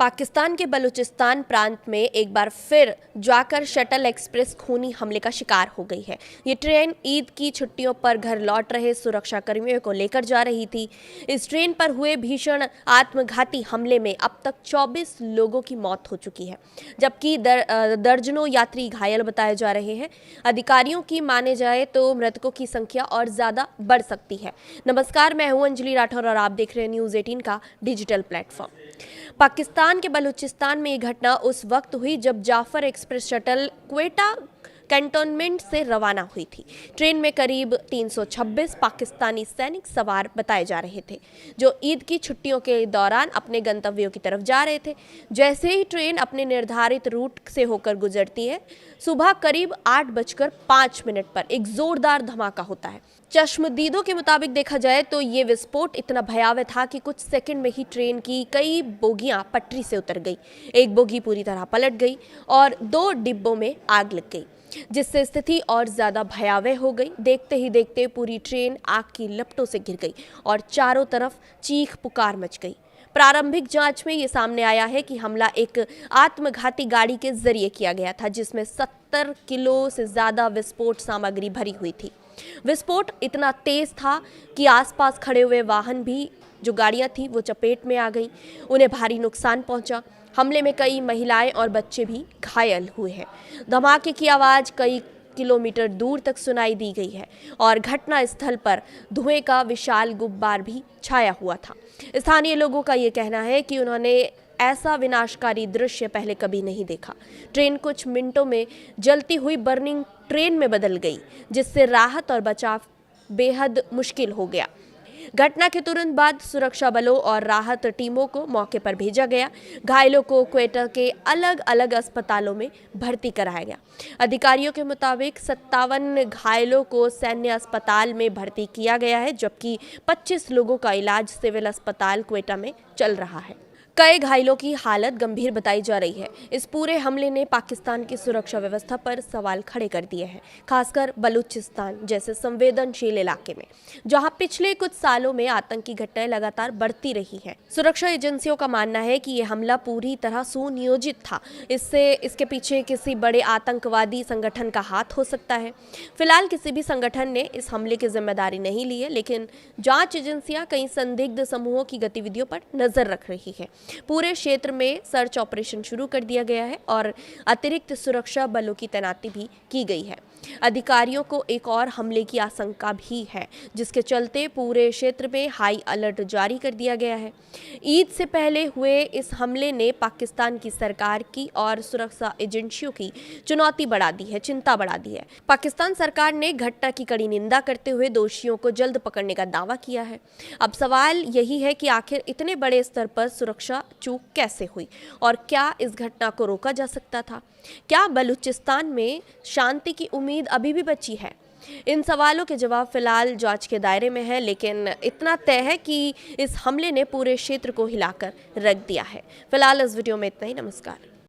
पाकिस्तान के बलूचिस्तान प्रांत में एक बार फिर जाकर शटल एक्सप्रेस खूनी हमले का शिकार हो गई है। ये ट्रेन ईद की छुट्टियों पर घर लौट रहे सुरक्षा कर्मियों को लेकर जा रही थी। इस ट्रेन पर हुए भीषण आत्मघाती हमले में अब तक 24 लोगों की मौत हो चुकी है, जबकि दर्जनों यात्री घायल बताए जा रहे हैं। अधिकारियों की माने जाए तो मृतकों की संख्या और ज्यादा बढ़ सकती है। नमस्कार, मैं हूं अंजलि राठौर और आप देख रहे हैं न्यूज़ 18 का डिजिटल प्लेटफॉर्म। पाकिस्तान के बलूचिस्तान में ये घटना उस वक्त हुई जब Jaffar Express shuttle Quetta cantonment से रवाना हुई थी। ट्रेन में करीब 326 पाकिस्तानी सैनिक सवार बताए जा रहे थे, जो ईद की छुट्टियों के दौरान अपने गंतव्यों की तरफ जा रहे थे। जैसे ही ट्रेन अपने निर्धारित रूट से होकर गुजरती है, सुबह करीब 8:05 पर एक जोरदार धमाका होता है। चश्मदीदों के मुताबिक देखा जाए तो ये विस्फोट इतना भयावह था कि कुछ सेकंड में ही ट्रेन की कई बोगियां पटरी से उतर गई। एक बोगी पूरी तरह पलट गई और 2 डिब्बों में आग लग गई, जिससे स्थिति और ज्यादा भयावह हो गई। देखते ही देखते पूरी ट्रेन आग की लपटों से घिर गई और चारों तरफ चीख पुकार मच गई। प्रारंभिक जांच में ये सामने आया है कि हमला एक आत्मघाती गाड़ी के जरिए किया गया था, जिसमें 70 किलो से ज्यादा विस्फोट सामग्री भरी हुई थी। विस्फोट इतना तेज था कि आसपास खड़े हुए वाहन भी, जो गाड़ियां थी, वो चपेट में आ गई। उन्हें भारी नुकसान पहुंचा। हमले में कई महिलाएं और बच्चे भी घायल हुए हैं। धमाके की आवाज़ कई किलोमीटर दूर तक सुनाई दी गई है और घटना स्थल पर धुएं का विशाल गुब्बार भी छाया हुआ था। स्थानीय लोगों का ये कहना है कि उन्होंने ऐसा विनाशकारी दृश्य पहले कभी नहीं देखा। ट्रेन कुछ मिनटों में जलती हुई बर्निंग ट्रेन में बदल गई, जिससे राहत और बचाव बेहद मुश्किल हो गया। घटना के तुरंत बाद सुरक्षा बलों और राहत टीमों को मौके पर भेजा गया। घायलों को क्वेटा के अलग अलग अस्पतालों में भर्ती कराया गया। अधिकारियों के मुताबिक 57 घायलों को सैन्य अस्पताल में भर्ती किया गया है, जबकि 25 लोगों का इलाज सिविल अस्पताल क्वेटा में चल रहा है। कई घायलों की हालत गंभीर बताई जा रही है। इस पूरे हमले ने पाकिस्तान की सुरक्षा व्यवस्था पर सवाल खड़े कर दिए हैं, खासकर बलूचिस्तान जैसे संवेदनशील इलाके में, जहां पिछले कुछ सालों में आतंकी घटनाएं लगातार बढ़ती रही हैं। सुरक्षा एजेंसियों का मानना है कि यह हमला पूरी तरह सुनियोजित था। इसके पीछे किसी बड़े आतंकवादी संगठन का हाथ हो सकता है। फिलहाल किसी भी संगठन ने इस हमले की जिम्मेदारी नहीं ली है, लेकिन जांच एजेंसियां कई संदिग्ध समूहों की गतिविधियों पर नजर रख रही है। पूरे क्षेत्र में सर्च ऑपरेशन शुरू कर दिया गया है और अतिरिक्त सुरक्षा बलों की तैनाती भी की गई है। अधिकारियों को एक और हमले की आशंका भी है, जिसके चलते पूरे क्षेत्र में हाई अलर्ट जारी कर दिया गया है। ईद से पहले हुए इस हमले ने पाकिस्तान की सरकार की और सुरक्षा एजेंसियों की चिंता बढ़ा दी है। पाकिस्तान सरकार ने घटना की कड़ी निंदा करते हुए दोषियों को जल्द पकड़ने का दावा किया है। अब सवाल यही है कि आखिर इतने बड़े स्तर पर सुरक्षा चूक कैसे हुई और क्या इस घटना को रोका जा सकता था? क्या बलूचिस्तान में शांति की उम्मीद अभी भी बची है? इन सवालों के जवाब फिलहाल जांच के दायरे में है, लेकिन इतना तय है कि इस हमले ने पूरे क्षेत्र को हिलाकर रख दिया है। फिलहाल इस वीडियो में इतना ही। नमस्कार।